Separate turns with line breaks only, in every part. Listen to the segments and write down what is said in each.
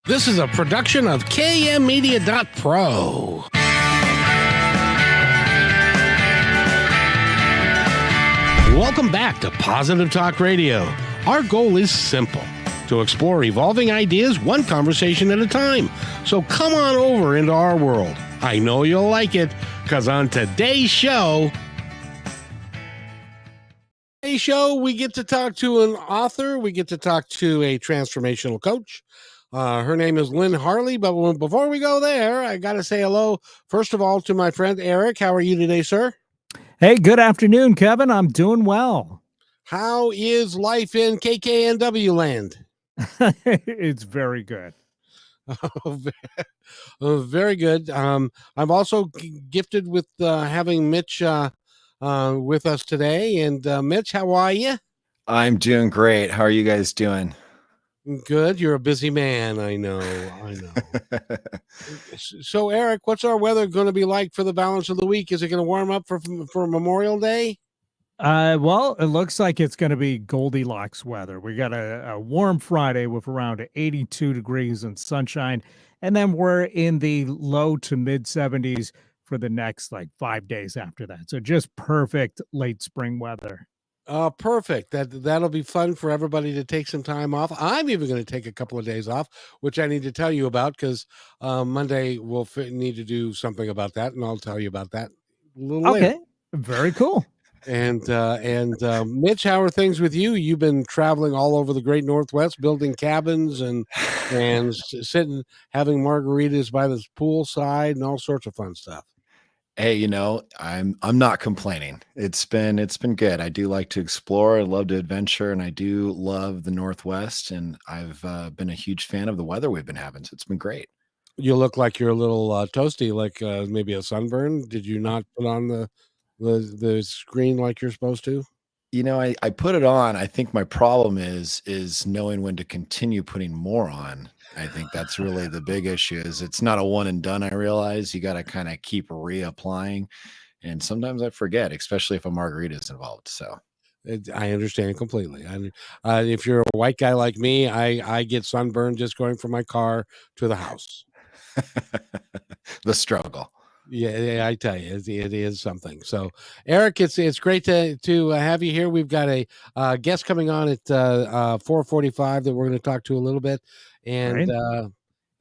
This is a production of KMmedia.pro. Welcome back to Positive Talk Radio. Our goal is simple: to explore evolving ideas one conversation at a time. So come on over into our world. I know you'll like it, because on today's show, we get to talk to an author. We get to talk to a transformational coach. Her name is Lynne Harley, but before we go there, I got to say hello, first of all, to my friend Eric. How are you today, sir?
Hey, good afternoon, Kevin. I'm doing well.
How is life in KKNW land?
It's very good.
Very good. I'm also gifted with having Mitch with us today. And Mitch, how are you?
I'm doing great. How are you guys doing?
Good. You're a busy man. I know. So, Eric, what's our weather going to be like for the balance of the week? Is it going to warm up for Memorial Day?
Well, it looks like it's going to be Goldilocks weather. We got a warm Friday with around 82 degrees and sunshine. And then we're in the low to mid 70s for the next 5 days after that. So just perfect late spring weather.
Perfect. That'll be fun for everybody to take some time off. I'm even going to take a couple of days off, which I need to tell you about, because Monday we'll need to do something about that, and I'll tell you about that a little later.
Very cool.
And Mitch, how are things with you? You've been traveling all over the great Northwest, building cabins and sitting, having margaritas by the poolside and all sorts of fun stuff.
Hey, I'm not complaining. It's been good. I do like to explore. I love to adventure, and I do love the Northwest. And I've been a huge fan of the weather we've been having. So it's been great.
You look like you're a little toasty, like maybe a sunburn. Did you not put on the screen like you're supposed to?
I put it on. I think my problem is knowing when to continue putting more on. I think that's really the big issue. Is it's not a one and done. I realize you got to kind of keep reapplying, and sometimes I forget, especially if a margarita is involved. So
I understand completely. If you're a white guy like me, I get sunburned just going from my car to the house.
The struggle.
Yeah, I tell you, it is something. So, Eric, it's great to have you here. We've got a guest coming on at 4:45 that we're going to talk to a little bit, and
Right.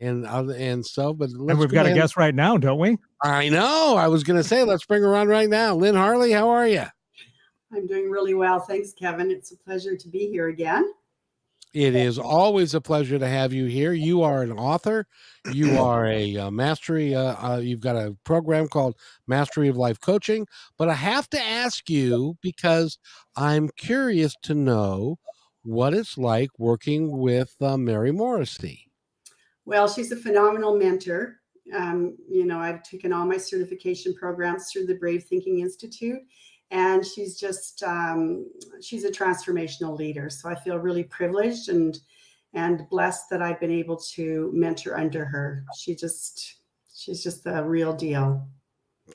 But
we've got a guest right now, don't we?
I know. I was going to say, let's bring her on right now. Lynne Harley, how are you?
I'm doing really well. Thanks, Kevin. It's a pleasure to be here again.
It is always a pleasure to have you here. You are an author. You are a mastery. You've got a program called Mastery of Life Coaching. But I have to ask you, because I'm curious to know what it's like working with Mary Morrissey.
Well, she's a phenomenal mentor. I've taken all my certification programs through the Brave Thinking Institute. And she's just, she's a transformational leader. So I feel really privileged and blessed that I've been able to mentor under her. She's just the real deal.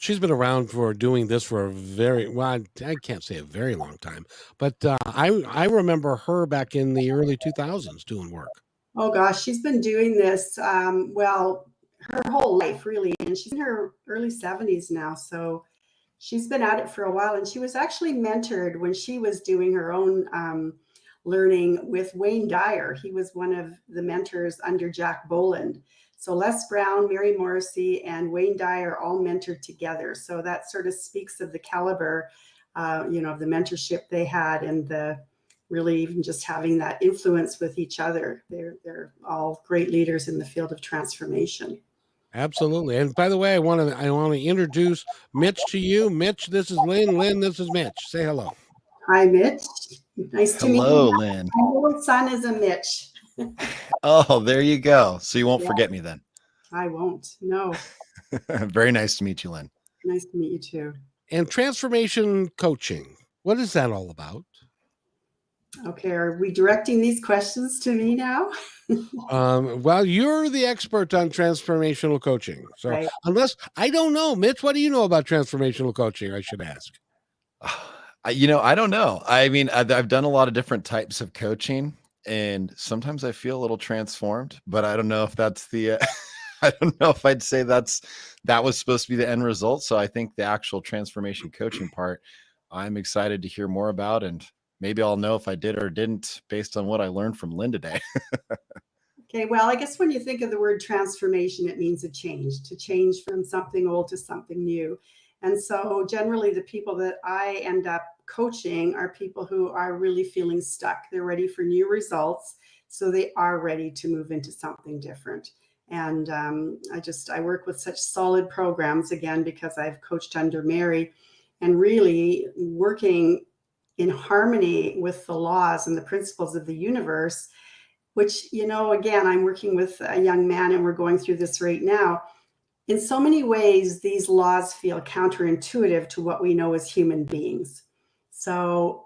She's been around for doing this for I can't say a very long time, but I remember her back in the early 2000s doing work.
Oh gosh, she's been doing this, her whole life really. And she's in her early 70s now. So she's been at it for a while, and she was actually mentored when she was doing her own learning with Wayne Dyer. He was one of the mentors under Jack Boland. So Les Brown, Mary Morrissey, and Wayne Dyer all mentored together. So that sort of speaks of the caliber, of the mentorship they had, and the really even just having that influence with each other. They're all great leaders in the field of transformation.
Absolutely. And by the way, I want to introduce Mitch to you. Mitch, this is Lynne. Lynne, this is Mitch. Say hello.
Hi, Mitch. Nice to meet you.
Hello, Lynne.
My little son is a Mitch.
Oh, there you go. So you won't forget me then.
I won't. No.
Very nice to meet you, Lynne.
Nice to meet you too.
And transformation coaching, what is that all about?
Okay, are we directing these questions to me now?
Well, you're the expert on transformational coaching. So
right.
Unless, I don't know, Mitch, what do you know about transformational coaching? I should ask.
I don't know. I mean, I've done a lot of different types of coaching, and sometimes I feel a little transformed, but I don't know if that's the I don't know if I'd say that was supposed to be the end result. So I think the actual transformation coaching part, I'm excited to hear more about, and maybe I'll know if I did or didn't based on what I learned from Lynne today.
Okay, well, I guess when you think of the word transformation, it means to change from something old to something new. And so generally the people that I end up coaching are people who are really feeling stuck. They're ready for new results. So they are ready to move into something different. And I work with such solid programs, again, because I've coached under Mary, and really working in harmony with the laws and the principles of the universe, which, again, I'm working with a young man and we're going through this right now. In so many ways, these laws feel counterintuitive to what we know as human beings. So,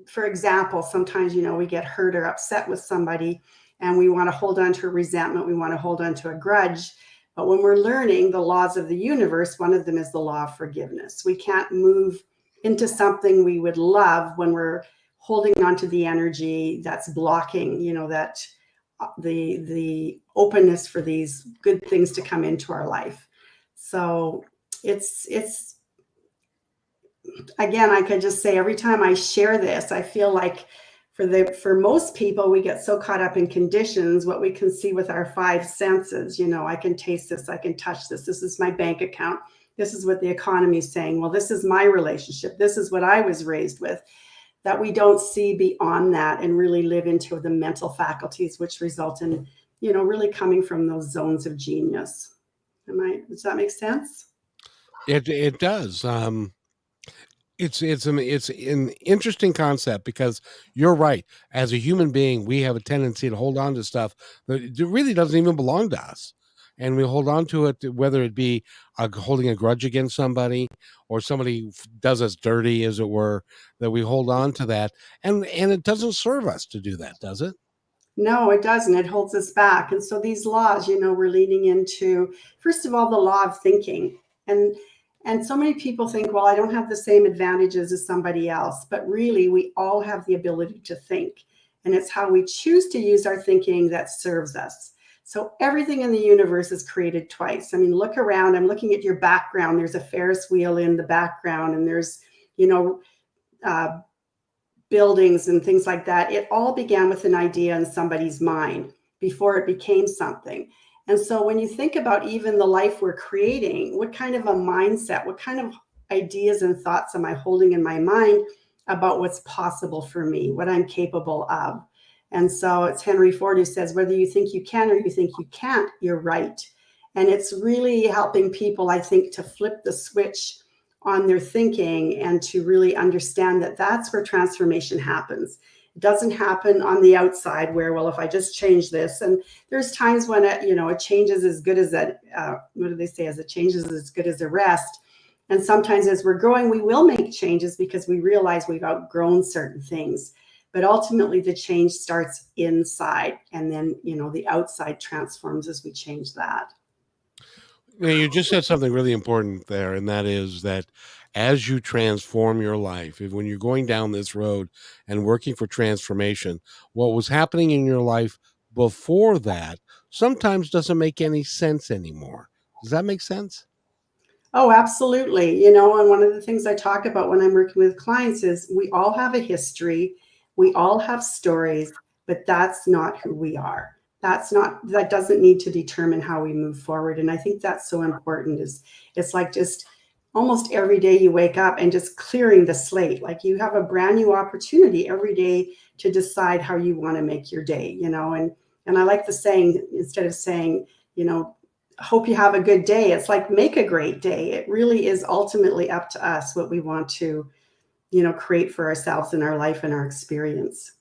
for example, sometimes, we get hurt or upset with somebody and we want to hold on to a resentment, we want to hold on to a grudge. But when we're learning the laws of the universe, one of them is the law of forgiveness. We can't move into something we would love when we're holding on to the energy that's blocking, that the openness for these good things to come into our life. So it's again, I could just say every time I share this, I feel like for most people, we get so caught up in conditions, what we can see with our five senses. I can taste this, I can touch this. This is my bank account. This is what the economy is saying. Well, this is my relationship. This is what I was raised with. That we don't see beyond that and really live into the mental faculties, which result in, really coming from those zones of genius. Does that make sense?
It does. It's an interesting concept because you're right. As a human being, we have a tendency to hold on to stuff that it really doesn't even belong to us. And we hold on to it, whether it be holding a grudge against somebody or somebody does us dirty, as it were, that we hold on to that. And it doesn't serve us to do that, does it?
No, it doesn't. It holds us back. And so these laws, we're leaning into, first of all, the law of thinking. And so many people think, well, I don't have the same advantages as somebody else. But really, we all have the ability to think. And it's how we choose to use our thinking that serves us. So everything in the universe is created twice. I mean, look around. I'm looking at your background. There's a Ferris wheel in the background, and there's, buildings and things like that. It all began with an idea in somebody's mind before it became something. And so when you think about even the life we're creating, what kind of a mindset, what kind of ideas and thoughts am I holding in my mind about what's possible for me, what I'm capable of? And so it's Henry Ford who says, whether you think you can or you think you can't, you're right. And it's really helping people, I think, to flip the switch on their thinking and to really understand that that's where transformation happens. It doesn't happen on the outside where, well, if I just change this, and there's times when a change is as good as what do they say? As a change is as good as a rest. And sometimes as we're growing, we will make changes because we realize we've outgrown certain things. But ultimately the change starts inside, and then, the outside transforms as we change that.
Now, you just said something really important there, and that is that as you transform your life, when you're going down this road and working for transformation, what was happening in your life before that sometimes doesn't make any sense anymore. Does that make sense?
Oh, absolutely. And one of the things I talk about when I'm working with clients is we all have a history, we all have stories, but that's not who we are. That doesn't need to determine how we move forward. And I think that's so important. It's like just almost every day you wake up and just clearing the slate. Like you have a brand new opportunity every day to decide how you want to make your day, and I like the saying, instead of saying, hope you have a good day, it's like make a great day. It really is ultimately up to us what we want to, create for ourselves in our life and our experience.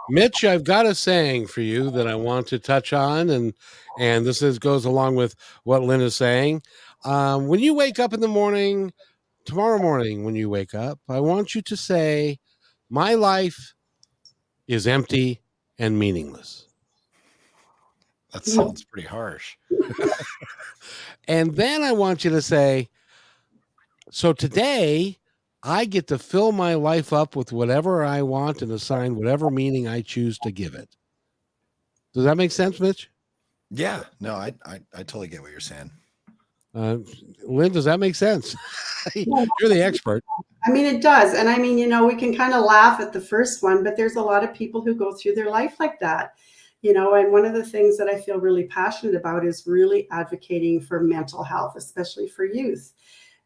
Mitch, I've got a saying for you that I want to touch on, and goes along with what Lynne is saying. When you wake up in the morning, tomorrow morning, when you wake up, I want you to say, "My life is empty and meaningless."
That sounds pretty harsh.
And then I want you to say, "So today, I get to fill my life up with whatever I want and assign whatever meaning I choose to give it. Does that make sense, Mitch?
Yeah, no, I totally get what you're saying.
Lynn, does that make sense? You're the expert.
I mean, it does. And I mean, we can kind of laugh at the first one, but there's a lot of people who go through their life like that, and one of the things that I feel really passionate about is really advocating for mental health, especially for youth,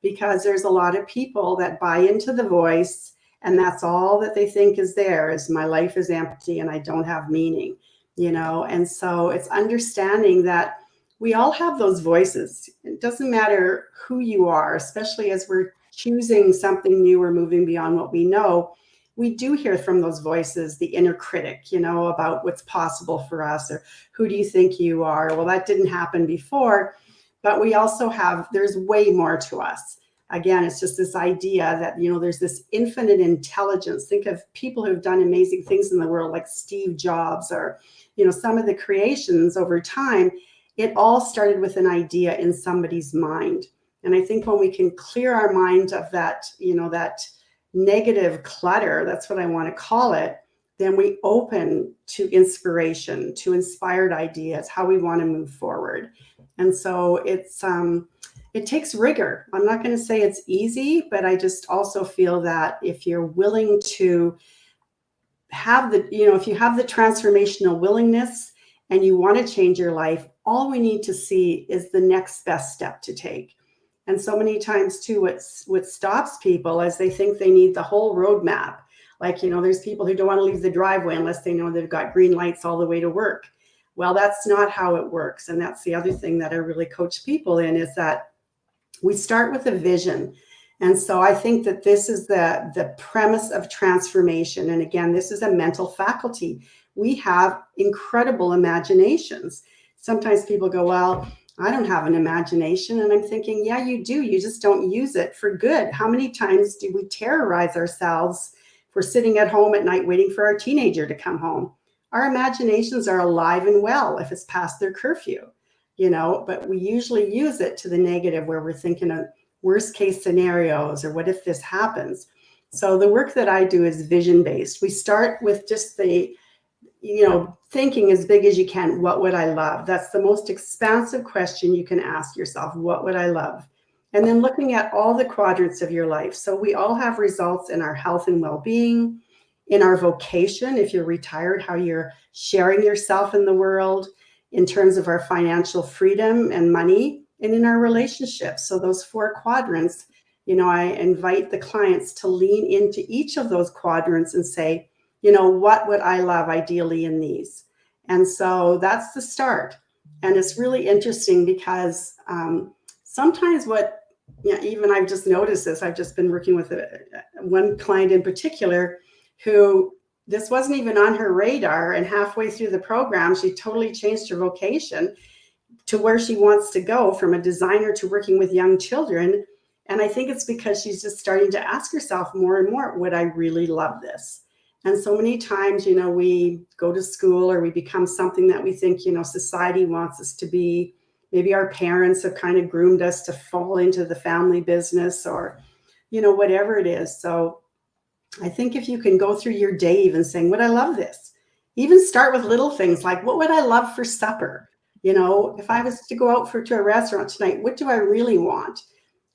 because there's a lot of people that buy into the voice and that's all that they think is there is my life is empty and I don't have meaning, and so it's understanding that we all have those voices. It doesn't matter who you are, especially as we're choosing something new or moving beyond what we know. We do hear from those voices, the inner critic, about what's possible for us, or who do you think you are? Well, that didn't happen before, but we also there's way more to us. Again, it's just this idea that, there's this infinite intelligence. Think of people who've done amazing things in the world, like Steve Jobs, or, some of the creations over time. It all started with an idea in somebody's mind. And I think when we can clear our mind of that, that negative clutter, that's what I want to call it, then we open to inspiration, to inspired ideas, how we want to move forward. And so it takes rigor. I'm not going to say it's easy, but I just also feel that if you're willing to have if you have the transformational willingness and you want to change your life, all we need to see is the next best step to take. And so many times too, what stops people is they think they need the whole roadmap. Like, there's people who don't want to leave the driveway unless they know they've got green lights all the way to work. Well, that's not how it works. And that's the other thing that I really coach people in, is that we start with a vision. And so I think that this is the premise of transformation. And again, this is a mental faculty. We have incredible imaginations. Sometimes people go, well, I don't have an imagination. And I'm thinking, yeah, you do. You just don't use it for good. How many times do we terrorize ourselves if we're sitting at home at night waiting for our teenager to come home? Our imaginations are alive and well if it's past their curfew, but we usually use it to the negative, where we're thinking of worst case scenarios, or what if this happens? So the work that I do is vision based. We start with just the thinking as big as you can. What would I love? That's the most expansive question you can ask yourself. What would I love? And then looking at all the quadrants of your life. So we all have results in our health and well-being, in our vocation, if you're retired, how you're sharing yourself in the world, in terms of our financial freedom and money, and in our relationships. So those 4 quadrants, I invite the clients to lean into each of those quadrants and say, what would I love ideally in these? And so that's the start. And it's really interesting because sometimes even I've just noticed this, I've just been working with one client in particular who this wasn't even on her radar. And halfway through the program, she totally changed her vocation to where she wants to go, from a designer to working with young children. And I think it's because she's just starting to ask herself more and more, would I really love this? And so many times, we go to school, or we become something that we think, society wants us to be. Maybe our parents have kind of groomed us to fall into the family business, or, whatever it is. So I think if you can go through your day even saying, would I love this? Even start with little things like, what would I love for supper? If I was to go out to a restaurant tonight, what do I really want?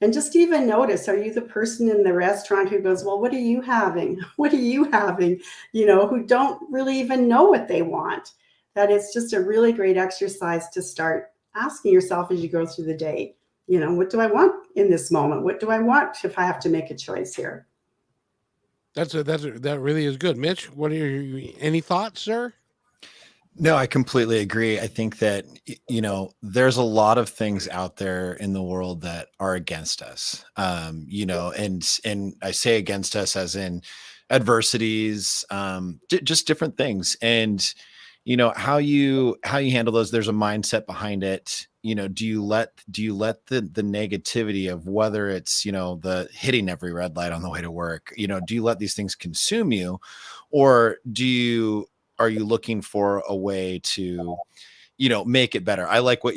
And just even notice, are you the person in the restaurant who goes, well, what are you having? What are you having? Who don't really even know what they want. That it's just a really great exercise to start asking yourself as you go through the day, what do I want in this moment? What do I want if I have to make a choice here?
That really is good. Mitch, what are any thoughts, sir?
No, I completely agree. I think that, there's a lot of things out there in the world that are against us, and I say against us as in adversities, just different things. And, how you handle those, there's a mindset behind it. Do you let the negativity of, whether it's, the hitting every red light on the way to work, do you let these things consume you, or are you looking for a way to, make it better? I like what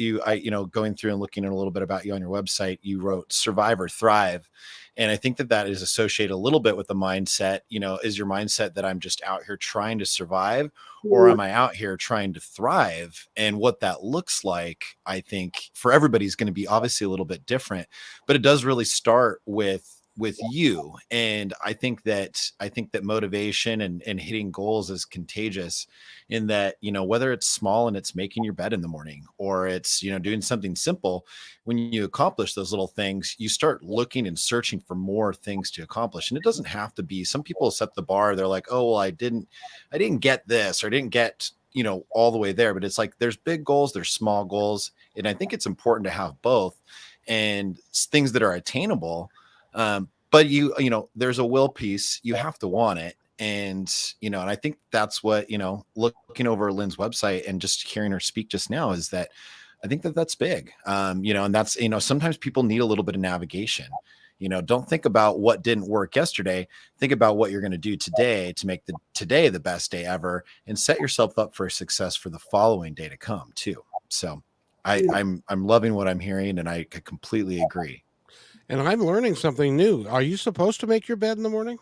going through and looking at a little bit about you on your website, you wrote survive or thrive. And I think that that is associated a little bit with the mindset, is your mindset that I'm just out here trying to survive, or am I out here trying to thrive? And what that looks like, I think for everybody is going to be obviously a little bit different, but it does really start with you. And I think that motivation and hitting goals is contagious, in that, whether it's small and it's making your bed in the morning, or it's, doing something simple. When you accomplish those little things, you start looking and searching for more things to accomplish. And it doesn't have to be, some people set the bar. They're like, oh, well, I didn't get this, or I didn't get, all the way there. But it's like, there's big goals, there's small goals. And I think it's important to have both, and things that are attainable. But there's a will piece. You have to want it. And, and I think that's what, looking over Lynne's website and just hearing her speak just now, is that I think that that's big. And that's, sometimes people need a little bit of navigation. Don't think about what didn't work yesterday. Think about what you're going to do today to make today the best day ever, and set yourself up for success for the following day to come too. So I'm loving what I'm hearing, and I completely agree.
And I'm learning something new. Are you supposed to make your bed in the morning?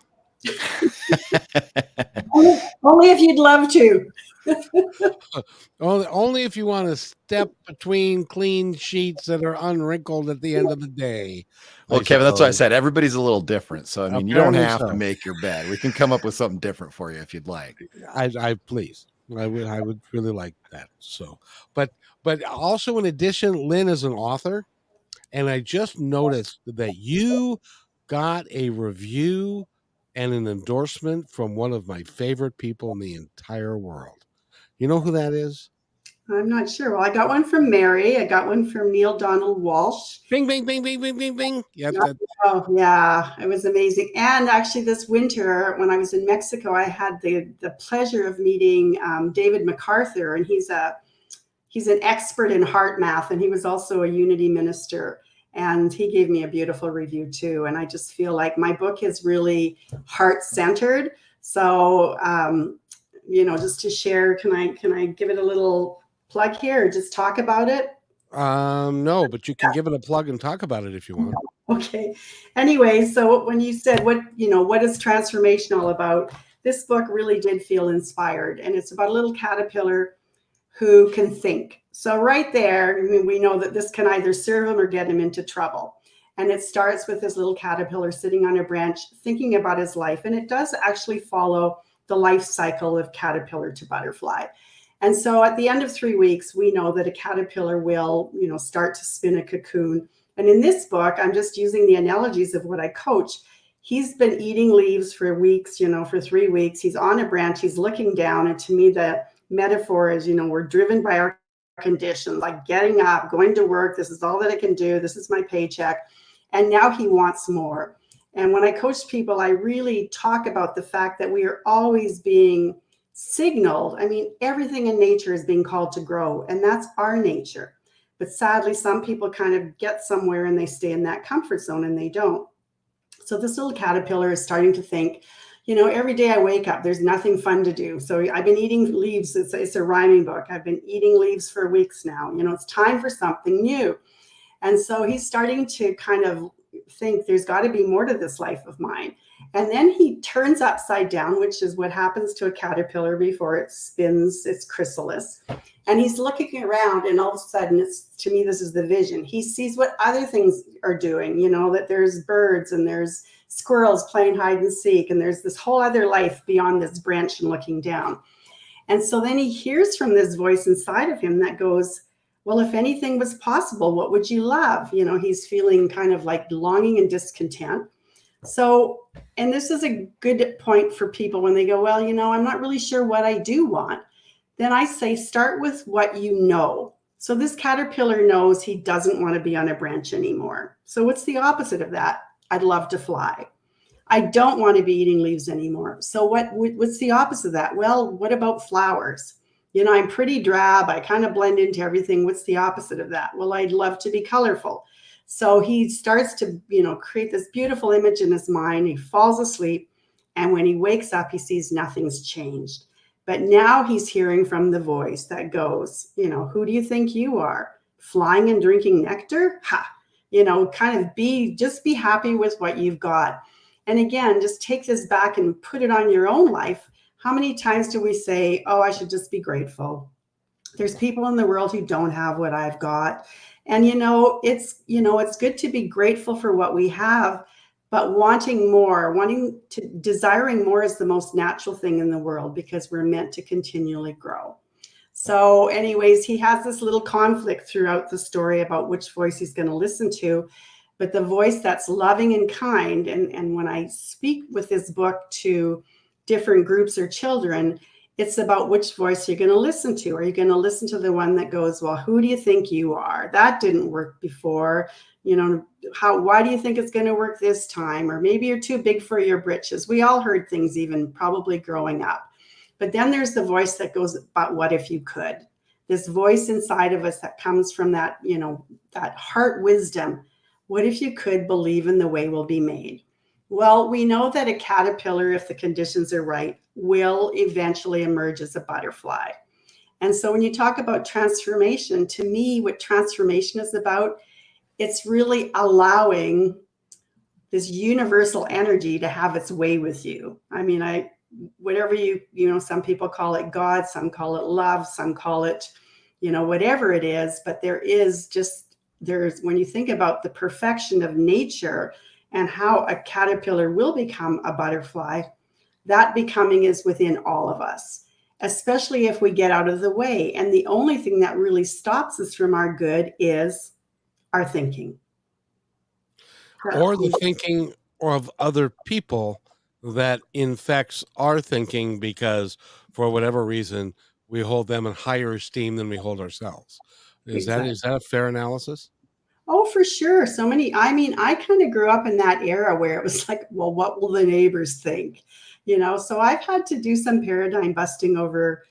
Only if you'd love to.
Only if you want to step between clean sheets that are unwrinkled at the end of the day.
Well, Kevin, that's what I said. Everybody's a little different. So, I mean, you don't have to make your bed. We can come up with something different for you if you'd like.
I please. I would really like that. So, but also in addition, Lynne is an author. And I just noticed that you got a review and an endorsement from one of my favorite people in the entire world. You know who that is?
I'm not sure. Well, I got one from Mary. I got one from Neil Donald Walsh.
Bing, bing, bing, bing, bing, bing, bing.
Yeah, oh, yeah. It was amazing. And actually this winter, when I was in Mexico, I had the pleasure of meeting David MacArthur, and he's an expert in heart math, and he was also a Unity minister. And he gave me a beautiful review too. And I just feel like my book is really heart-centered. So, just to share, can I give it a little plug here, or just talk about it?
No, but you can give it a plug and talk about it if you want.
Okay. Anyway, so when you said what is transformational about, this book really did feel inspired. And it's about a little caterpillar who can think. So right there, we know that this can either serve him or get him into trouble. And it starts with this little caterpillar sitting on a branch, thinking about his life. And it does actually follow the life cycle of caterpillar to butterfly. And so at the end of 3 weeks, we know that a caterpillar will, start to spin a cocoon. And in this book, I'm just using the analogies of what I coach. He's been eating leaves for weeks, for 3 weeks. He's on a branch, he's looking down. And to me, the metaphor is, we're driven by our conditions, like getting up, going to work. This is all that I can do. This is my paycheck. And now he wants more. And when I coach people, I really talk about the fact that we are always being signaled. I mean, everything in nature is being called to grow, and that's our nature. But sadly, some people kind of get somewhere and they stay in that comfort zone, and they don't. So this little caterpillar is starting to think, every day I wake up, there's nothing fun to do. So I've been eating leaves. It's a rhyming book. I've been eating leaves for weeks now. It's time for something new. And so he's starting to kind of think there's got to be more to this life of mine. And then he turns upside down, which is what happens to a caterpillar before it spins its chrysalis. And he's looking around, and all of a sudden, to me, this is the vision. He sees what other things are doing, that there's birds and there's squirrels playing hide and seek, and there's this whole other life beyond this branch and looking down. And so then he hears from this voice inside of him that goes, well, if anything was possible, what would you love? He's feeling kind of like longing and discontent. So, and this is a good point for people when they go, well, I'm not really sure what I do want. Then I say, start with what you know. So this caterpillar knows he doesn't want to be on a branch anymore. So what's the opposite of that? I'd love to fly. I don't want to be eating leaves anymore. So what's the opposite of that? Well, what about flowers? I'm pretty drab. I kind of blend into everything. What's the opposite of that? Well, I'd love to be colorful. So he starts to, create this beautiful image in his mind. He falls asleep. And when he wakes up, he sees nothing's changed. But now he's hearing from the voice that goes, who do you think you are? Flying and drinking nectar? Ha! kind of just be happy with what you've got. And again, just take this back and put it on your own life. How many times do we say, oh, I should just be grateful? There's people in the world who don't have what I've got. And, it's good to be grateful for what we have, but wanting more, desiring more is the most natural thing in the world, because we're meant to continually grow. So anyways, he has this little conflict throughout the story about which voice he's going to listen to, but the voice that's loving and kind. And when I speak with this book to different groups or children, it's about which voice you're going to listen to. Are you going to listen to the one that goes, well, who do you think you are? That didn't work before. Why do you think it's going to work this time? Or maybe you're too big for your britches. We all heard things, even probably growing up. But then there's the voice that goes, but what if you could? This voice inside of us that comes from that, that heart wisdom. What if you could believe in the way we'll be made? Well, we know that a caterpillar, if the conditions are right, will eventually emerge as a butterfly. And so when you talk about transformation, to me, what transformation is about, it's really allowing this universal energy to have its way with you. I mean, whatever some people call it God, some call it love, some call it, whatever it is, but there's when you think about the perfection of nature and how a caterpillar will become a butterfly, that becoming is within all of us, especially if we get out of the way. And the only thing that really stops us from our good is our thinking.
Or the thinking of other people that infects our thinking, because for whatever reason, we hold them in higher esteem than we hold ourselves. Is that a fair analysis?
Oh, for sure. I kind of grew up in that era where it was like, well, what will the neighbors think? So I've had to do some paradigm busting over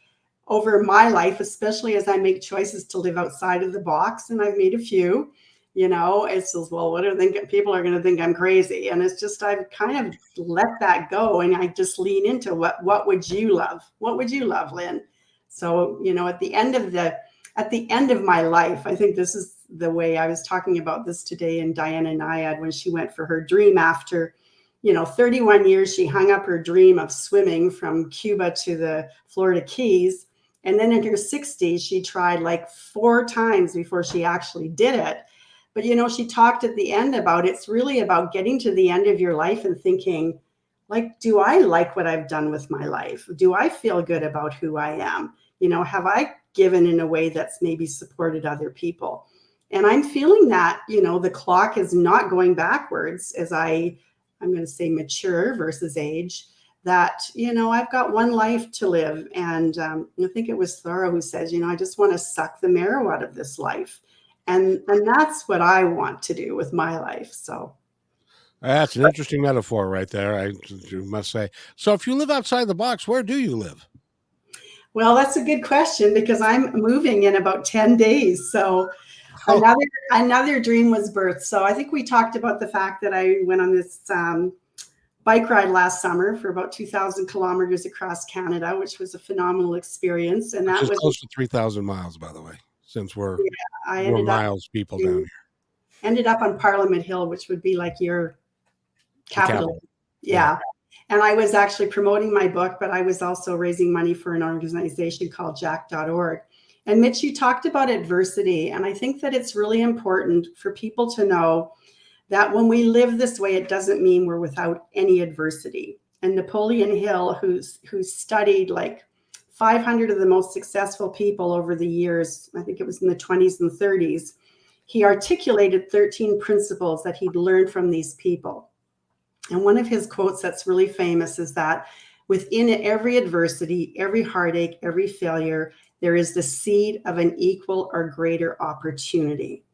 my life, especially as I make choices to live outside of the box. And I've made a few, it's just, well, what do people are going to think I'm crazy? And it's just, I've kind of let that go. And I just lean into what would you love? What would you love, Lynn? So, at the end of my life, I think this is the way I was talking about this today in Diana Nyad when she went for her dream after, 31 years, she hung up her dream of swimming from Cuba to the Florida Keys. And then in her 60s, she tried like 4 times before she actually did it. But, she talked at the end about it's really about getting to the end of your life and thinking, like, do I like what I've done with my life? Do I feel good about who I am? Have I given in a way that's maybe supported other people? And I'm feeling that, the clock is not going backwards as I'm going to say mature versus age, that, I've got one life to live. And I think it was Thoreau who says, I just want to suck the marrow out of this life. And that's what I want to do with my life. So
That's an interesting metaphor right there, I must say. So if you live outside the box, where do you live?
Well, that's a good question, because I'm moving in about 10 days. So another dream was birthed. So I think we talked about the fact that I went on this bike ride last summer for about 2,000 kilometers across Canada, which was a phenomenal experience. And that was
close to 3,000 miles, by the way, since we're miles people down here.
Ended up on Parliament Hill, which would be like your capital. Yeah. And I was actually promoting my book, but I was also raising money for an organization called jack.org. And Mitch, you talked about adversity. And I think that it's really important for people to know that when we live this way, it doesn't mean we're without any adversity. And Napoleon Hill, who studied like 500 of the most successful people over the years, I think it was in the 20s and 30s, he articulated 13 principles that he'd learned from these people. And one of his quotes that's really famous is that within every adversity, every heartache, every failure, there is the seed of an equal or greater opportunity.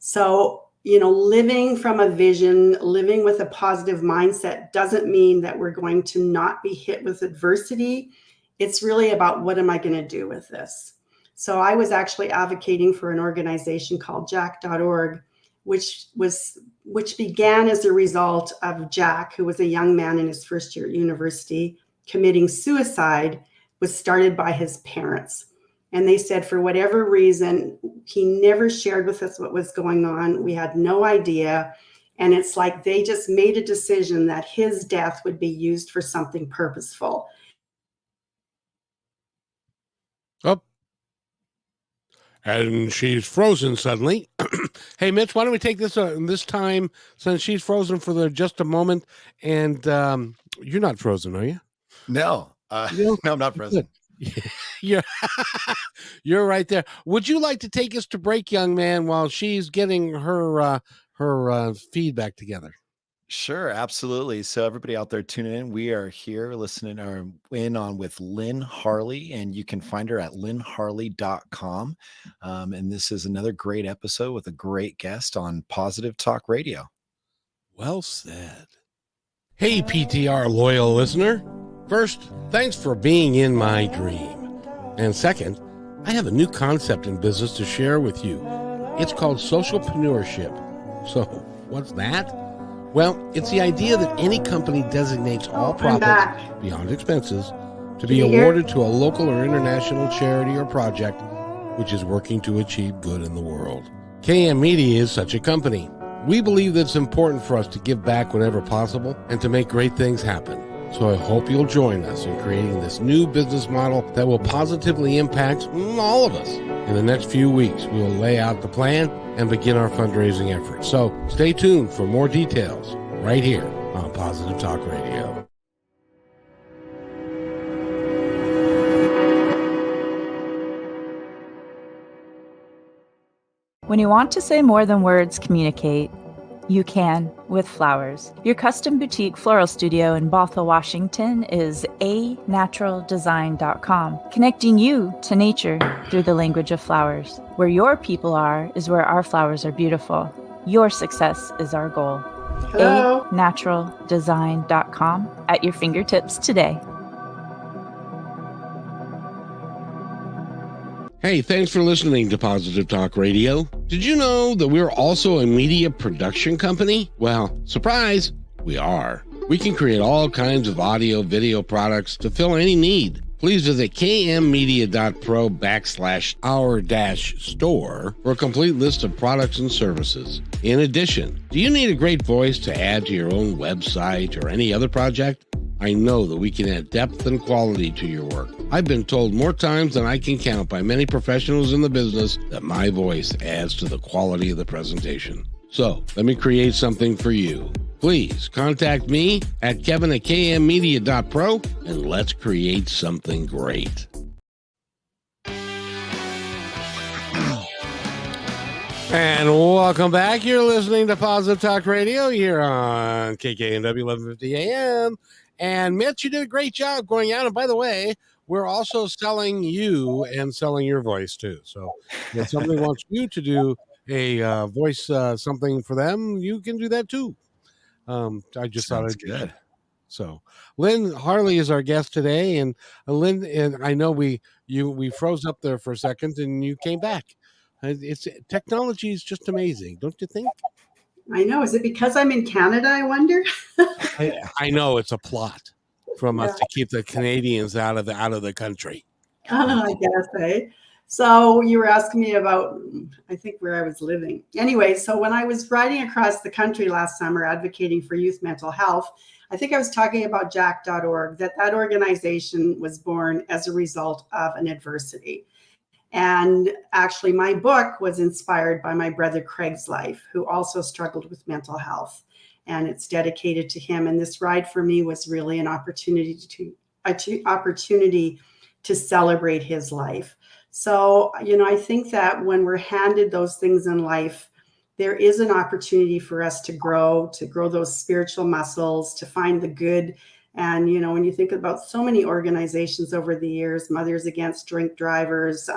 So, living from a vision, living with a positive mindset doesn't mean that we're going to not be hit with adversity. It's really about, what am I going to do with this? So I was actually advocating for an organization called jack.org, which began as a result of Jack, who was a young man in his first year at university, committing suicide, was started by his parents. And they said, for whatever reason, he never shared with us what was going on. We had no idea. And it's like they just made a decision that his death would be used for something purposeful.
Oh, and she's frozen suddenly. Hey, Mitch, why don't we take this this time, since she's frozen for just a moment, and you're not frozen, are you?
No, no, I'm not frozen.
You're you're right there. Would you like to take us to break, young man, while she's getting her feedback together?
Sure, absolutely. So everybody out there tuning in, we are here listening or in on with Lynne Harley, and you can find her at lynneharley.com. And this is another great episode with a great guest on Positive Talk Radio.
Well said. Hey, PTR loyal listener. First, thanks for being in my dream. And second, I have a new concept in business to share with you. It's called socialpreneurship. So, what's that? Well, it's the idea that any company designates all profits beyond expenses to be awarded to a local or international charity or project which is working to achieve good in the world. KM Media is such a company. We believe that it's important for us to give back whenever possible and to make great things happen. So I hope you'll join us in creating this new business model that will positively impact all of us. In the next few weeks, we will lay out the plan and begin our fundraising efforts. So stay tuned for more details right here on Positive Talk Radio.
When you want to say more than words communicate, you can with flowers. Your custom boutique floral studio in Bothell, Washington is anaturaldesign.com, connecting you to nature through the language of flowers. Where your people are is where our flowers are beautiful. Your success is our goal.
Hello.
anaturaldesign.com at your fingertips today.
Hey, thanks for listening to Positive Talk Radio. Did you know that we're also a media production company? Well, surprise, we are. We can create all kinds of audio, video products to fill any need. Please visit kmmedia.pro/our-store for a complete list of products and services. In addition, do you need a great voice to add to your own website or any other project? I know that we can add depth and quality to your work. I've been told more times than I can count by many professionals in the business that my voice adds to the quality of the presentation. So, let me create something for you. Please contact me at kevin@kmmedia.pro and let's create something great. And welcome back. You're listening to Positive Talk Radio here on KKNW 1150 AM. And Mitch, you did a great job going out. And by the way, we're also selling you and selling your voice too. So if somebody wants you to do a voice something for them, you can do that too. I just thought
Sounds
it'd
good.
So Lynne Harley is our guest today, and Lynne, and I know we froze up there for a second, and you came back. It's technology is just amazing, don't you think?
I know. Is it because I'm in Canada, I wonder?
I know it's a plot from us to keep the Canadians out of the country.
I guess, eh? So you were asking me about, I think, where I was living. Anyway, so when I was riding across the country last summer advocating for youth mental health, I think I was talking about jack.org, that organization was born as a result of an adversity. And actually, my book was inspired by my brother Craig's life, who also struggled with mental health. And it's dedicated to him. And this ride for me was really an opportunity to celebrate his life. So, I think that when we're handed those things in life, there is an opportunity for us to grow those spiritual muscles, to find the good. And, when you think about so many organizations over the years, Mothers Against Drink Drivers,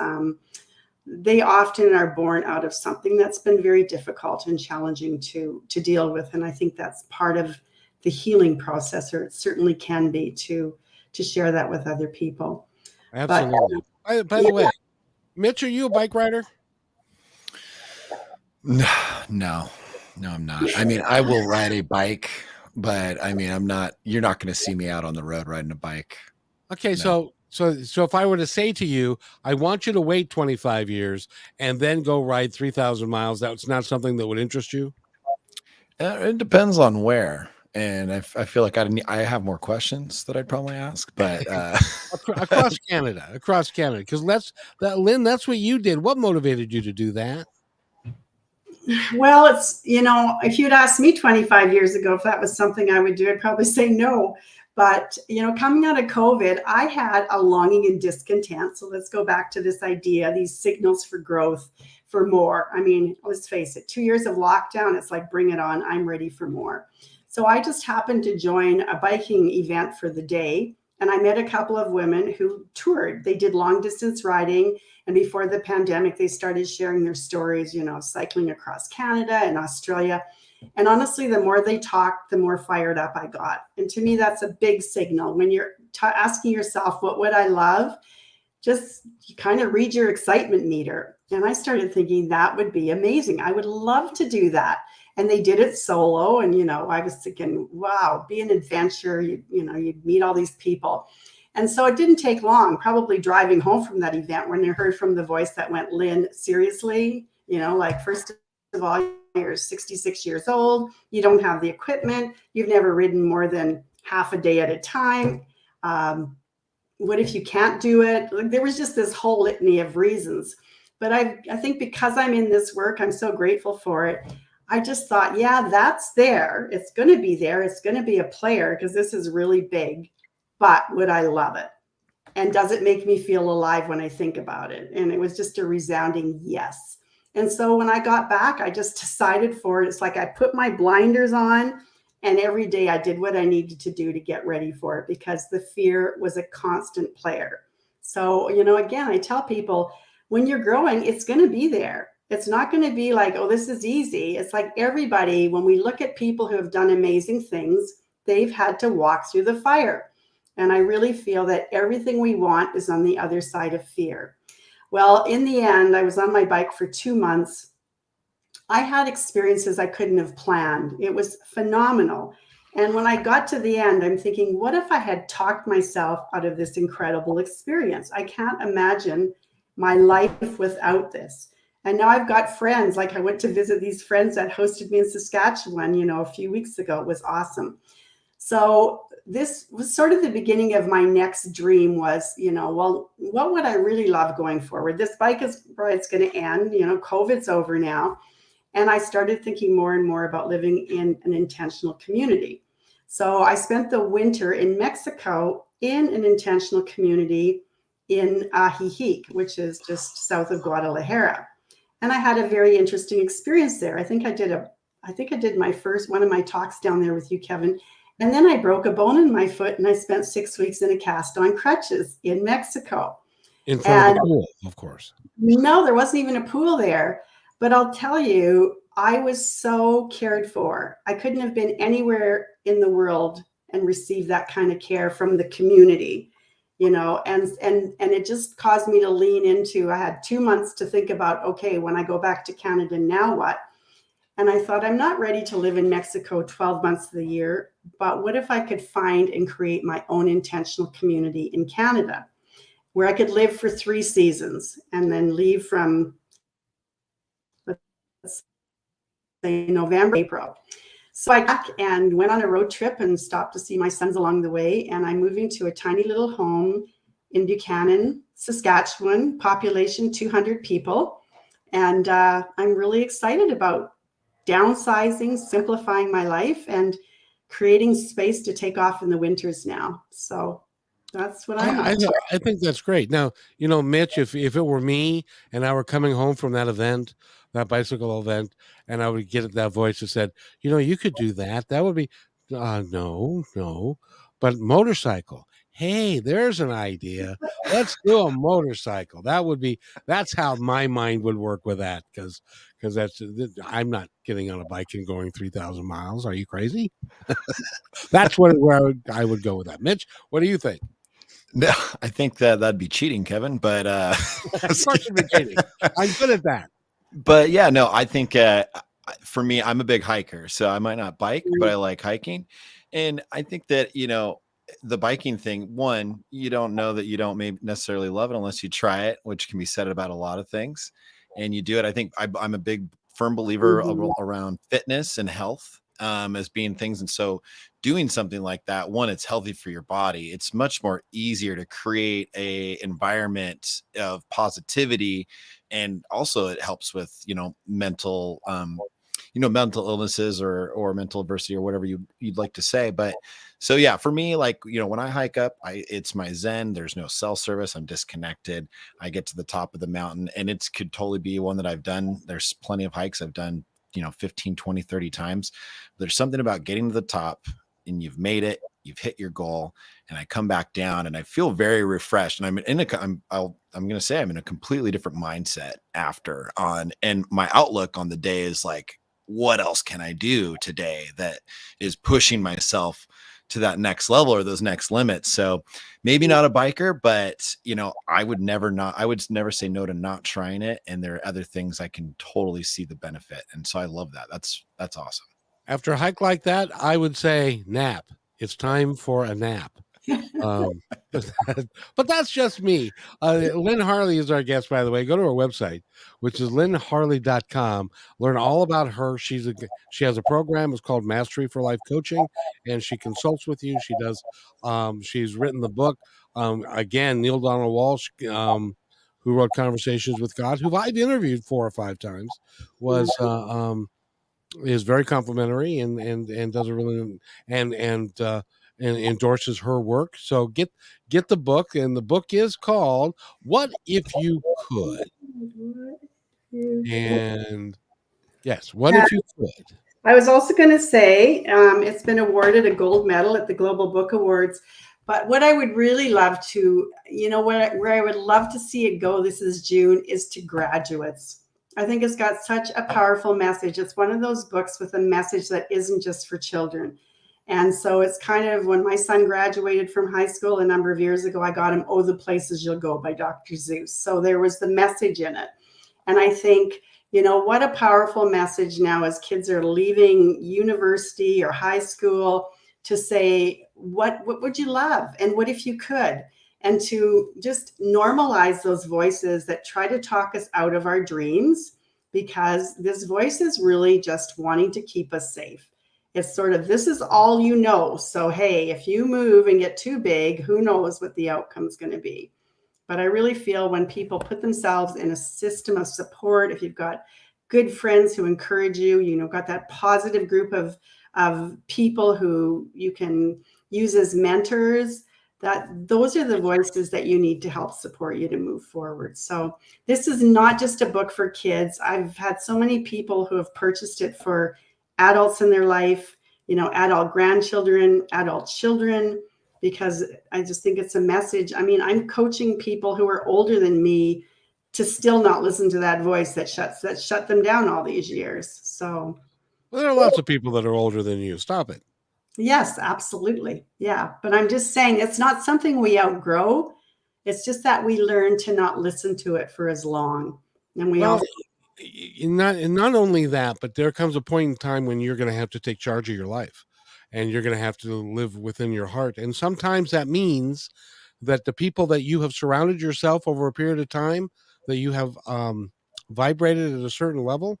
they often are born out of something that's been very difficult and challenging to deal with. And I think that's part of the healing process, or it certainly can be, to share that with other people.
Absolutely. By the way, Mitch, are you a bike rider?
No, I'm not. I mean, I will ride a bike, but I mean, you're not going to see me out on the road riding a bike.
Okay.
No.
So So if I were to say to you, I want you to wait 25 years and then go ride 3,000 miles, that's not something that would interest you?
It depends on where. And I feel like I have more questions that I'd probably ask, but
Across Canada, because Lynn, that's what you did. What motivated you to do that?
Well, it's, if you'd asked me 25 years ago if that was something I would do, I'd probably say no. But, coming out of COVID, I had a longing and discontent. So let's go back to this idea, these signals for growth, for more. I mean, let's face it, 2 years of lockdown, it's like, bring it on. I'm ready for more. So I just happened to join a biking event for the day. And I met a couple of women who toured. They did long distance riding. And before the pandemic, they started sharing their stories, cycling across Canada and Australia. And honestly, the more they talked, the more fired up I got. And to me, that's a big signal. When you're asking yourself, what would I love? Just kind of read your excitement meter. And I started thinking that would be amazing. I would love to do that. And they did it solo. And, I was thinking, wow, be an adventure. You'd meet all these people. And so it didn't take long, probably driving home from that event, when I heard from the voice that went, Lynn, seriously, first of all, you're 66 years old. You don't have the equipment. You've never ridden more than half a day at a time. What if you can't do it? Like, there was just this whole litany of reasons. But I think because I'm in this work, I'm so grateful for it. I just thought, yeah, that's there. It's going to be there. It's going to be a player, because this is really big. But would I love it? And does it make me feel alive when I think about it? And it was just a resounding yes. And so when I got back, I just decided for it. It's like I put my blinders on, and every day I did what I needed to do to get ready for it, because the fear was a constant player. So, again, I tell people, when you're growing, it's going to be there. It's not going to be like, oh, this is easy. It's like everybody, when we look at people who have done amazing things, they've had to walk through the fire. And I really feel that everything we want is on the other side of fear. Well, in the end, I was on my bike for 2 months. I had experiences I couldn't have planned. It was phenomenal. And when I got to the end, I'm thinking, what if I had talked myself out of this incredible experience? I can't imagine my life without this. And now I've got friends, like I went to visit these friends that hosted me in Saskatchewan, a few weeks ago. It was awesome. So this was sort of the beginning of my next dream was, well, what would I really love going forward? This bike ride's going to end, COVID's over now. And I started thinking more and more about living in an intentional community. So I spent the winter in Mexico in an intentional community in Ajijic, which is just south of Guadalajara. And I had a very interesting experience there. I think I did one of my talks down there with you, Kevin. And then I broke a bone in my foot, and I spent 6 weeks in a cast on crutches in Mexico.
In front of the pool, of course.
No, there wasn't even a pool there. But I'll tell you, I was so cared for. I couldn't have been anywhere in the world and received that kind of care from the community, and it just caused me to lean into, I had 2 months to think about, okay, when I go back to Canada, now what? And I thought, I'm not ready to live in Mexico 12 months of the year, but what if I could find and create my own intentional community in Canada, where I could live for 3 seasons and then leave from, let's say, November, April. So I back and went on a road trip and stopped to see my sons along the way. And I'm moving to a tiny little home in Buchanan, Saskatchewan, population 200 people. And I'm really excited about downsizing, simplifying my life, and creating space to take off in the winters now. So that's what I'm up to.
I think that's great. Now, Mitch, if it were me and I were coming home from that event, that bicycle event, and I would get that voice that said, you could do that. That would be, no. But motorcycle, hey, there's an idea. Let's do a motorcycle. That's how my mind would work with that, because I'm not getting on a bike and going 3,000 miles. Are you crazy? That's where I would go with that. Mitch, what do you think?
No, I think that'd be cheating, Kevin. But
of course, it'd be cheating. I'm good at that.
But yeah, no, I think for me, I'm a big hiker, so I might not bike, but I like hiking. And I think that, the biking thing, one, you don't know that you don't maybe necessarily love it unless you try it, which can be said about a lot of things. And you do it. I think I'm a big firm believer around fitness and health as being things. And so doing something like that, one, it's healthy for your body. It's much more easier to create a environment of positivity. And also it helps with, mental, mental illnesses or mental adversity or whatever you'd like to say. But so, yeah, for me, like, when I hike up, it's my Zen. There's no cell service. I'm disconnected. I get to the top of the mountain, and it could totally be one that I've done. There's plenty of hikes I've done, 15, 20, 30 times. There's something about getting to the top and you've made it, you've hit your goal, and I come back down and I feel very refreshed. And I'm going to say I'm in a completely different mindset after on, and my outlook on the day is like, what else can I do today that is pushing myself to that next level or those next limits? So maybe not a biker, but I would never say no to not trying it. And there are other things I can totally see the benefit. And so I love that. That's awesome.
After a hike like that, I would say nap. It's time for a nap. But that's just me. Lynne Harley is our guest, by the way. Go to her website, which is lynneharley.com. Learn all about her. She has a program. It's called Mastery for Life Coaching, and she consults with you. She's written the book. Again, Neil Donald Walsh, who wrote Conversations with God, who I've interviewed 4 or 5 times, is very complimentary and does a really and endorses her work. So get the book, and the book is called What If You Could? And yes, what if you could?
I was also going to say it's been awarded a gold medal at the Global Book Awards. But what I would really love to, where I would love to see it go, this is June, is to graduates. I think it's got such a powerful message. It's one of those books with a message that isn't just for children. And so it's kind of, when my son graduated from high school a number of years ago, I got him Oh, the Places You'll Go by Dr. Seuss. So there was the message in it. And I think, what a powerful message now as kids are leaving university or high school to say, what would you love? And what if you could? And to just normalize those voices that try to talk us out of our dreams, because this voice is really just wanting to keep us safe. It's sort of, this is all you know. So, hey, if you move and get too big, who knows what the outcome is going to be. But I really feel when people put themselves in a system of support, if you've got good friends who encourage you, got that positive group of people who you can use as mentors, that those are the voices that you need to help support you to move forward. So this is not just a book for kids. I've had so many people who have purchased it for adults in their life, adult grandchildren, adult children, because I just think it's a message. I mean, I'm coaching people who are older than me to still not listen to that voice that shut them down all these years. So
well, there are lots of people that are older than you. Stop it.
Yes, absolutely. Yeah. But I'm just saying it's not something we outgrow. It's just that we learn to not listen to it for as long. And
not only that, but there comes a point in time when you're going to have to take charge of your life, and you're going to have to live within your heart. And sometimes that means that the people that you have surrounded yourself over a period of time, that you have vibrated at a certain level,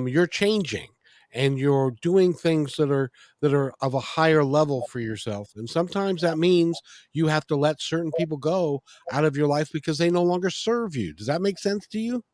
you're changing. And you're doing things that are of a higher level for yourself. And sometimes that means you have to let certain people go out of your life because they no longer serve you. Does that make sense to you?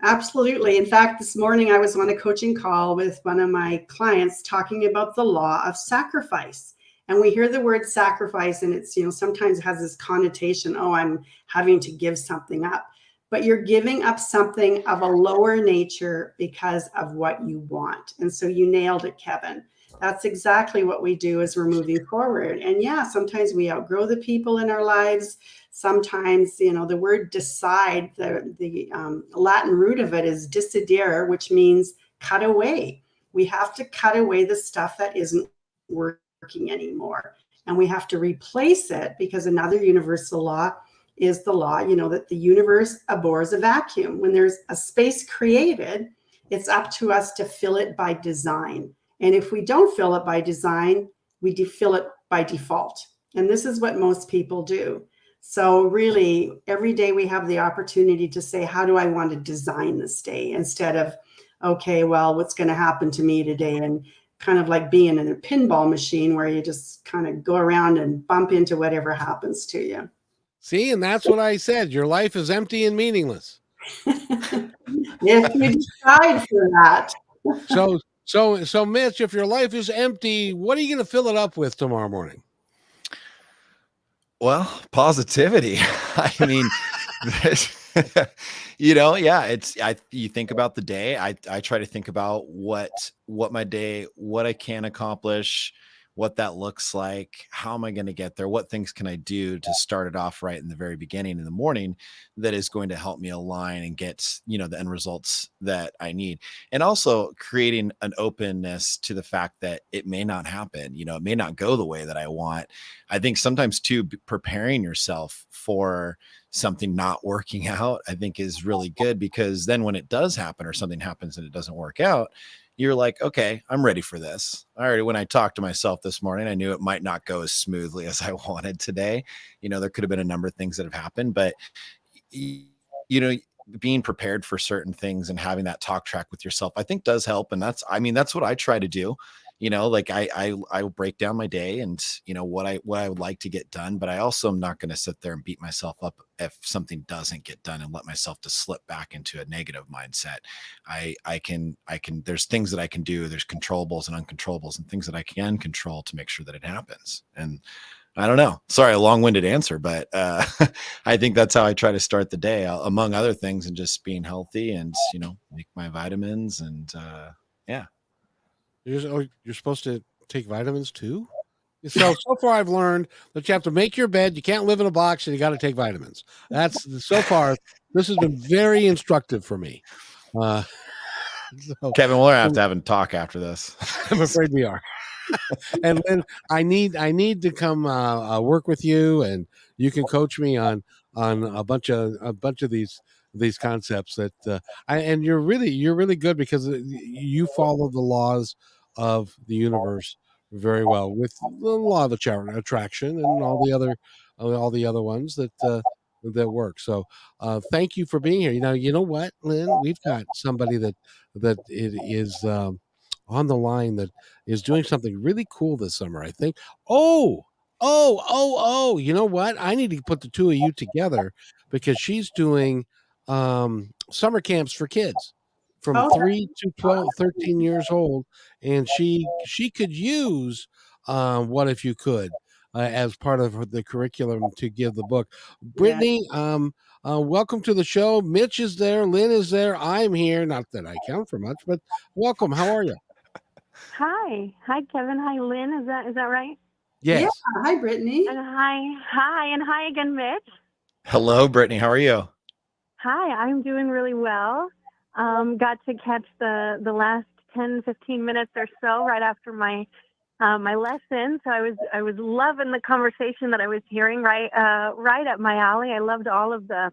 Absolutely. In fact, this morning I was on a coaching call with one of my clients talking about the law of sacrifice. And we hear the word sacrifice, and it's, sometimes it has this connotation, oh, I'm having to give something up. But you're giving up something of a lower nature because of what you want. And so you nailed it, Kevin. That's exactly what we do as we're moving forward. And yeah, sometimes we outgrow the people in our lives. Sometimes, the word decide, the Latin root of it is decidere, which means cut away. We have to cut away the stuff that isn't working anymore. And we have to replace it, because another universal law is the law, that the universe abhors a vacuum. When there's a space created, it's up to us to fill it by design. And if we don't fill it by design, we fill it by default. And this is what most people do. So really, every day we have the opportunity to say, how do I want to design this day? Instead of, okay, well, what's going to happen to me today? And kind of like being in a pinball machine where you just kind of go around and bump into whatever happens to you.
See, and that's what I said. Your life is empty and meaningless.
If you decide for that.
So Mitch, if your life is empty, what are you going to fill it up with tomorrow morning?
Well, positivity. I mean, you think about the day. I try to think about what I can accomplish, what that looks like, how am I going to get there, what things can I do to start it off right in the very beginning in the morning that is going to help me align and get, the end results that I need. And also creating an openness to the fact that it may not happen, it may not go the way that I want. I think sometimes too, preparing yourself for something not working out, I think is really good, because then when it does happen or something happens and it doesn't work out, you're like, okay, I'm ready for this. When I talked to myself this morning, I knew it might not go as smoothly as I wanted today. There could have been a number of things that have happened, but being prepared for certain things and having that talk track with yourself, I think does help. And that's what I try to do. Like I break down my day and, what I would like to get done, but I also am not going to sit there and beat myself up if something doesn't get done and let myself to slip back into a negative mindset. I can, there's things that I can do. There's controllables and uncontrollables and things that I can control to make sure that it happens. And I don't know. Sorry, a long-winded answer, but I think that's how I try to start the day, among other things, and just being healthy and, make my vitamins and yeah.
You're supposed to take vitamins too? So far I've learned that you have to make your bed. You can't live in a box, and you got to take vitamins. That's so far. This has been very instructive for me.
Kevin, we'll have to have a talk after this.
I'm afraid we are. And Lynne, I need to come work with you, and you can coach me on a bunch of these concepts that and you're really good, because you follow the laws of the universe very well, with the law of attraction and all the other ones that work. So thank you for being here. You know what, Lynne, we've got somebody that it is on the line that is doing something really cool this summer, I think. Oh, you know what? I need to put the two of you together, because she's doing summer camps for kids from
Oh,
3 to 12, 13 years old. And she could use What If You Could as part of the curriculum to give the book. Brittany, welcome to the show. Mitch is there. Lynne is there. I'm here. Not that I count for much, but welcome. How are you?
Hi, Kevin. Hi, Lynne. Is that right?
Yes.
Yeah. Hi, Brittany.
And hi again, Mitch.
Hello, Brittany. How are you?
Hi, I'm doing really well. Got to catch the last 10, 15 minutes or so right after my lesson. So I was loving the conversation that I was hearing, right up my alley. I loved all of the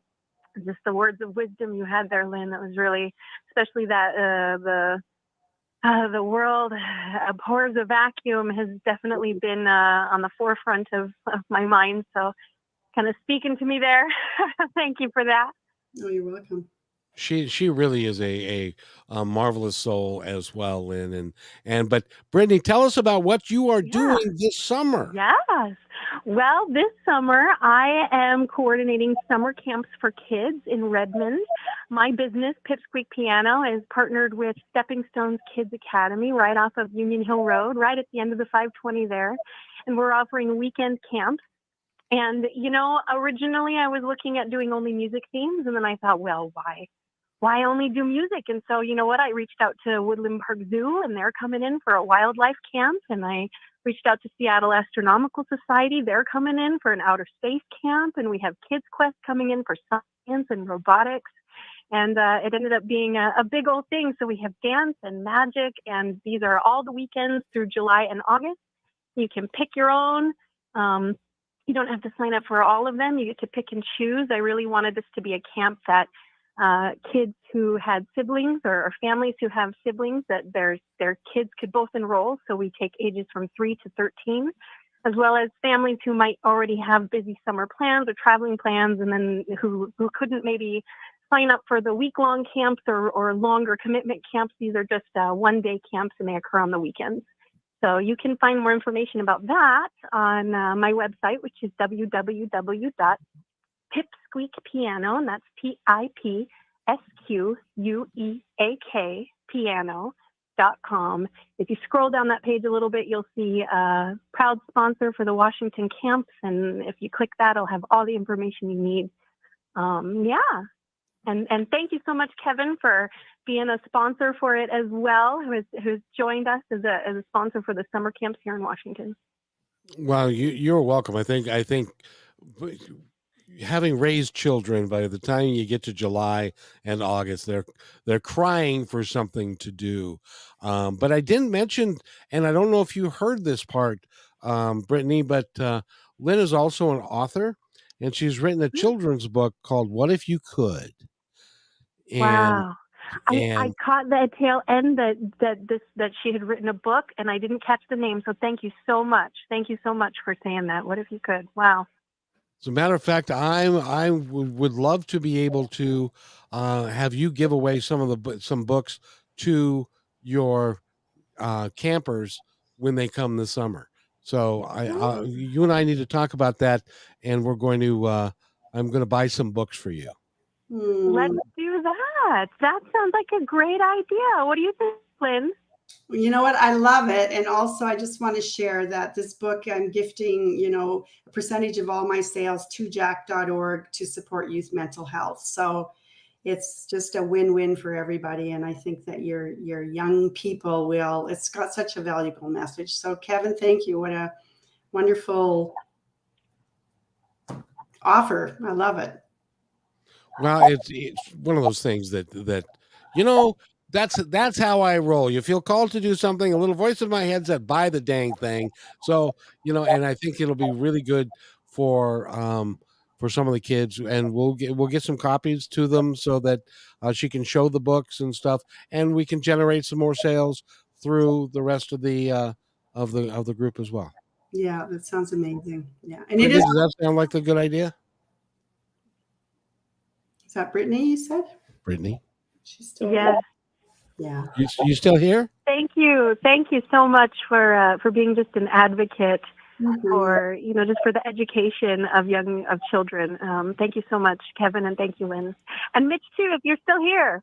words of wisdom you had there, Lynne. That was really, especially that the world abhors a vacuum has definitely been on the forefront of my mind. So kind of speaking to me there. Thank you for that.
Oh, you're welcome.
She really is a marvelous soul as well, Lynne. But Brittany, tell us about what you are doing this summer.
Yes. Well, this summer I am coordinating summer camps for kids in Redmond. My business, Pipsqueak Piano, is partnered with Stepping Stones Kids Academy right off of Union Hill Road, right at the end of the 520 there. And we're offering weekend camps. And, originally I was looking at doing only music themes, and then I thought, well, why only do music? And so, you know what, I reached out to Woodland Park Zoo, and they're coming in for a wildlife camp. And I reached out to Seattle Astronomical Society. They're coming in for an outer space camp. And we have Kids Quest coming in for science and robotics. And it ended up being a big old thing. So we have dance and magic, and these are all the weekends through July and August. You can pick your own. You don't have to sign up for all of them. You get to pick and choose. I really wanted this to be a camp that kids who had siblings or families who have siblings, that their kids could both enroll. So we take ages from 3 to 13. as well as families who might already have busy summer plans or traveling plans, and then who couldn't maybe sign up for the week-long camps or longer commitment camps. These are just one-day camps, and they occur on the weekends. So you can find more information about that on my website, which is www.pipsqueakpiano, and that's PIPSQUEAK piano.com. If you scroll down that page a little bit, you'll see a proud sponsor for the Washington camps, and if you click that, it'll have all the information you need. And thank you so much, Kevin, for being a sponsor for it as well, who's joined us as a sponsor for the summer camps here in Washington.
Well, you're welcome. I think having raised children, by the time you get to July and August, they're crying for something to do. But I didn't mention, and I don't know if you heard this part, Brittany, but Lynne is also an author, and she's written a children's book called "What If You Could."
Wow. I caught the tail end that she had written a book, and I didn't catch the name. So thank you so much. Thank you so much for saying that. What if you could? Wow.
As a matter of fact, I would love to be able to have you give away some books to your campers when they come this summer. So you and I need to talk about that, and we're going to I'm going to buy some books for you.
Let's do that. That sounds like a great idea. What do you think, Lynne?
You know what? I love it. And also, I just want to share that this book, I'm gifting, a percentage of all my sales to jack.org to support youth mental health. So it's just a win-win for everybody. And I think that your young people it's got such a valuable message. So Kevin, thank you. What a wonderful offer. I love it.
Well, it's one of those things that that's how I roll. You feel called to do something, a little voice in my head said, buy the dang thing. So, and I think it'll be really good for some of the kids, and we'll get some copies to them so that she can show the books and stuff, and we can generate some more sales through the rest of the group as well.
Yeah, that sounds amazing. Yeah. And
does that sound like a good idea?
Is that Brittany, you said?
Brittany?
She's still
here.
Yeah.
You still here?
Thank you. Thank you so much for being just an advocate for, just for the education of children. Thank you so much, Kevin, and thank you, Lynne. And Mitch, too, if you're still here.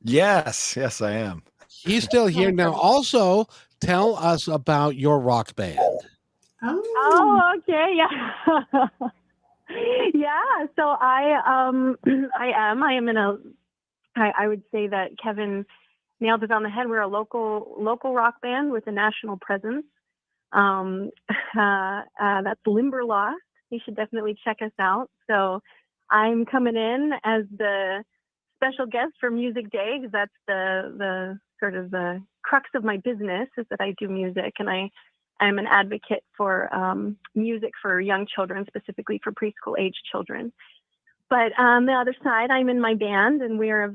Yes, I am.
He's still here. Now, also, tell us about your rock band.
Oh,
okay. Yeah. Yeah, so I am in I would say that Kevin nailed it on the head. We're a local rock band with a national presence. That's Limberlost. You should definitely check us out. So I'm coming in as the special guest for Music Day, because that's the sort of the crux of my business, is that I do music, and I'm an advocate for music for young children, specifically for preschool age children. But on the other side, I'm in my band, and we're a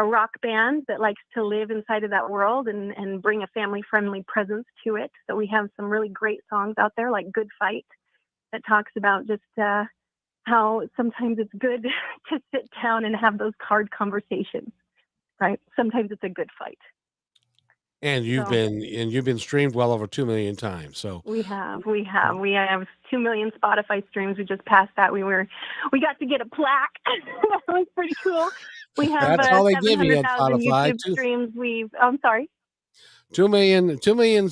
rock band that likes to live inside of that world and bring a family-friendly presence to it. So we have some really great songs out there, like Good Fight, that talks about just how sometimes it's good to sit down and have those hard conversations, right? Sometimes it's a good fight.
And you've been streamed well over 2 million times. So
we have 2 million Spotify streams. We just passed that. We got to get a plaque. That was pretty cool. We have
that's all they give you at
700,000
Spotify.
YouTube streams. I'm sorry.
2 million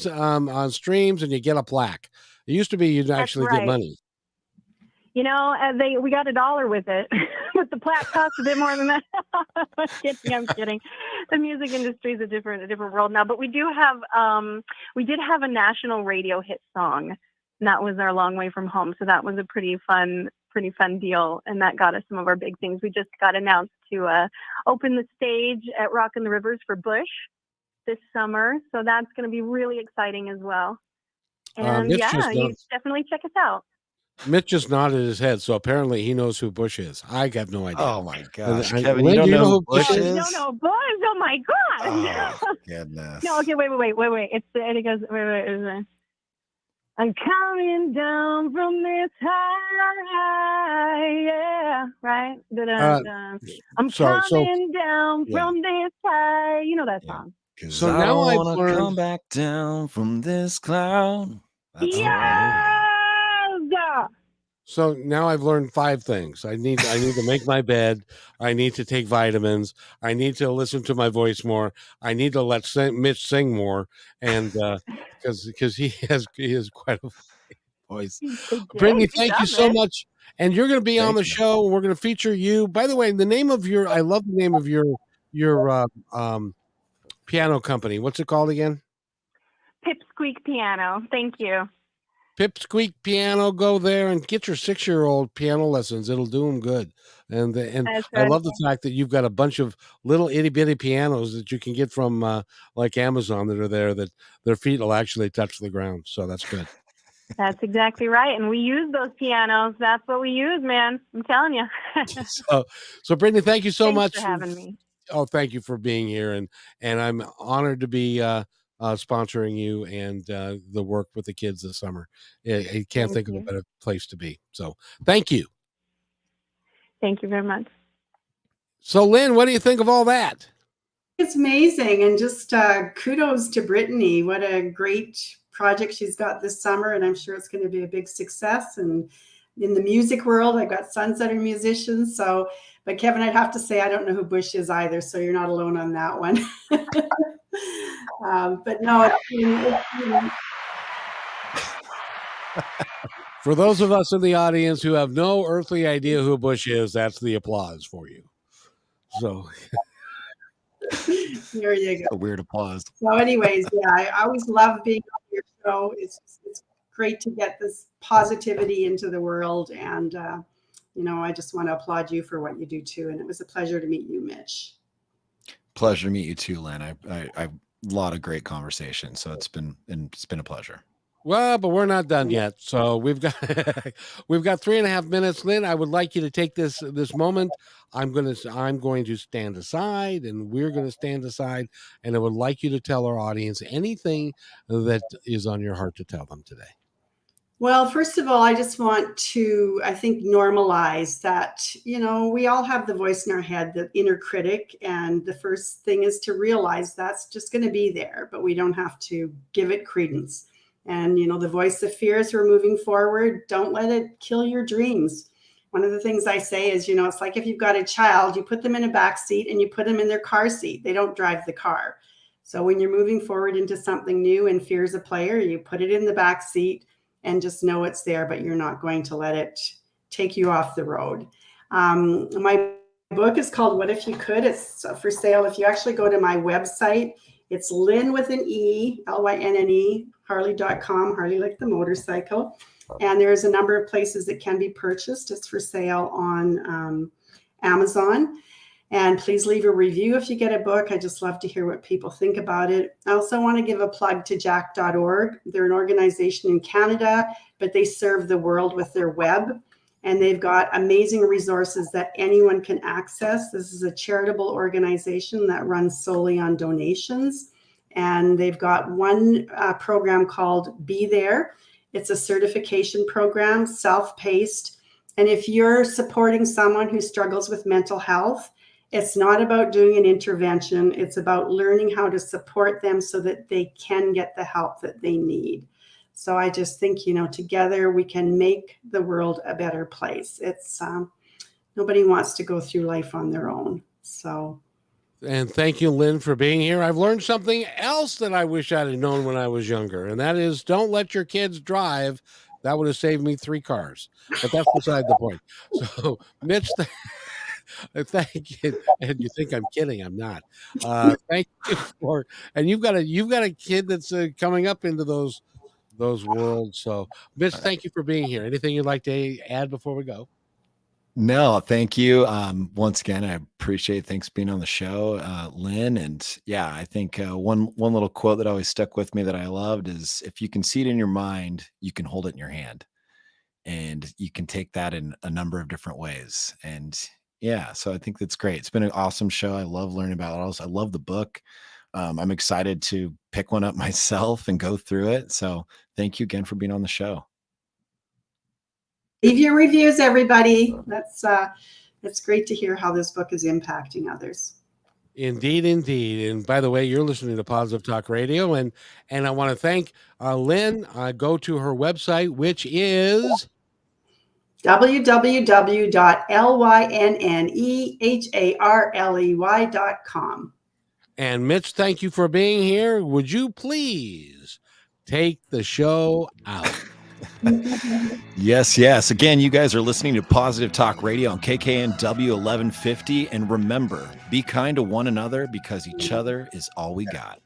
on streams, and you get a plaque. It used to be you'd actually get money.
We got $1 with it, but the plaque costs a bit more than that. I'm kidding. The music industry is a different world now, but we did have a national radio hit song, and that was our Long Way From Home. So that was a pretty fun deal, and that got us some of our big things. We just got announced to open the stage at Rockin' the Rivers for Bush this summer, so that's going to be really exciting as well. And you definitely check us out.
Mitch just nodded his head, so apparently he knows who Bush is. I have no idea.
Oh my gosh,
Kevin,
Lynne, you don't know who
Bush is? You don't know Bush? Oh my gosh!
Oh goodness.
No, okay, wait. It goes. Wait. I'm coming down from this high, yeah, right? Da-da-da. I'm
So
coming down
Yeah.
from this high. You know that
Yeah.
song.
Because
So
I
now
don't
I've
want to
learned-
come back down from this cloud. That's
Yes!
So now I've learned 5 things. I need to make my bed. I need to take vitamins. I need to listen to my voice more. I need to let Mitch sing more, and because he has quite a voice. Brittany,
Good
thank you
job,
so
Mitch.
much. And you're going to be on
Thanks,
the
man.
show. We're going to feature you. By the way, the name of your I love the name of your piano company. What's it called again?
Pipsqueak Piano. Thank you.
Pipsqueak Piano. Go there and get your 6-year-old piano lessons. It'll do them good. And
That's
I
right.
love the fact that you've got a bunch of little itty bitty pianos that you can get from like Amazon that are there that their feet will actually touch the ground. So that's good.
That's exactly right. And we use those pianos. That's what we use, man. I'm telling you.
So Brittany, thank you so
Thanks
much
for having me.
Oh, thank you for being here, and I'm honored to be sponsoring you and the work with the kids this summer. I can't
Thank
think of a
you.
better place to be. So, thank you.
Thank you very much.
So, Lynn, what do you think of all that?
It's amazing. And just kudos to Brittany. What a great project she's got this summer. And I'm sure it's going to be a big success. And in the music world, I've got sons that are musicians. So, but Kevin, I'd have to say, I don't know who Bush is either. So you're not alone on that one. But no,
For those of us in the audience who have no earthly idea who Bush is, that's the applause for you. So,
there you go.
A weird applause.
So anyways, yeah, I always love being on your show. It's great to get this positivity into the world. And, I just want to applaud you for what you do too. And it was a pleasure to meet you, Mitch.
Pleasure to meet you too, Lynn. I a lot of great conversation. So it's been a pleasure.
well, but we're not done yet. So we've got 3.5 minutes. Lynn, I would like you to take this moment. I'm going to stand aside, and we're going to stand aside. And I would like you to tell our audience anything that is on your heart to tell them today.
Well, first of all, I just want to, I think, normalize that, we all have the voice in our head, the inner critic. And the first thing is to realize that's just going to be there, but we don't have to give it credence. And, the voice of fear as we're moving forward, don't let it kill your dreams. One of the things I say is, it's like if you've got a child, you put them in a back seat and you put them in their car seat. They don't drive the car. So when you're moving forward into something new and fear is a player, you put it in the back seat and just know it's there, but you're not going to let it take you off the road. My book is called What If You Could? It's for sale. If you actually go to my website, it's Lynne with an E, Lynne, Harley.com, Harley like the motorcycle. And there's a number of places that can be purchased. It's for sale on Amazon. And please leave a review if you get a book. I just love to hear what people think about it. I also want to give a plug to jack.org. They're an organization in Canada, but they serve the world with their web. And they've got amazing resources that anyone can access. This is a charitable organization that runs solely on donations. And they've got one program called Be There. It's a certification program, self-paced. And if you're supporting someone who struggles with mental health, it's not about doing an intervention. It's about learning how to support them so that they can get the help that they need. So I just think, together we can make the world a better place. It's nobody wants to go through life on their own. So.
And thank you, Lynn, for being here. I've learned something else that I wish I'd have known when I was younger, and that is don't let your kids drive. That would have saved me 3 cars, but that's beside the point. So, Mitch, thank you. And you think I'm kidding? I'm not. Thank you for. And you've got a kid that's coming up into those worlds. So, Mitch, thank you for being here. Anything you'd like to add before we go?
No, thank you. Once again, I appreciate thanks being on the show, Lynn. And yeah, I think one little quote that always stuck with me that I loved is if you can see it in your mind, you can hold it in your hand. And you can take that in a number of different ways. And yeah, so I think that's great. It's been an awesome show. I love learning about it. I love the book. I'm excited to pick one up myself and go through it. So thank you again for being on the show.
Leave your reviews, everybody. That's great to hear how this book is impacting others.
Indeed, indeed. And by the way, you're listening to Positive Talk Radio, and I want to thank Lynne. Go to her website, which is
www.lynneharley.com.
And Mitch, thank you for being here. Would you please take the show out?
Yes. Again, you guys are listening to Positive Talk Radio on KKNW 1150. And remember, be kind to one another because each other is all we got.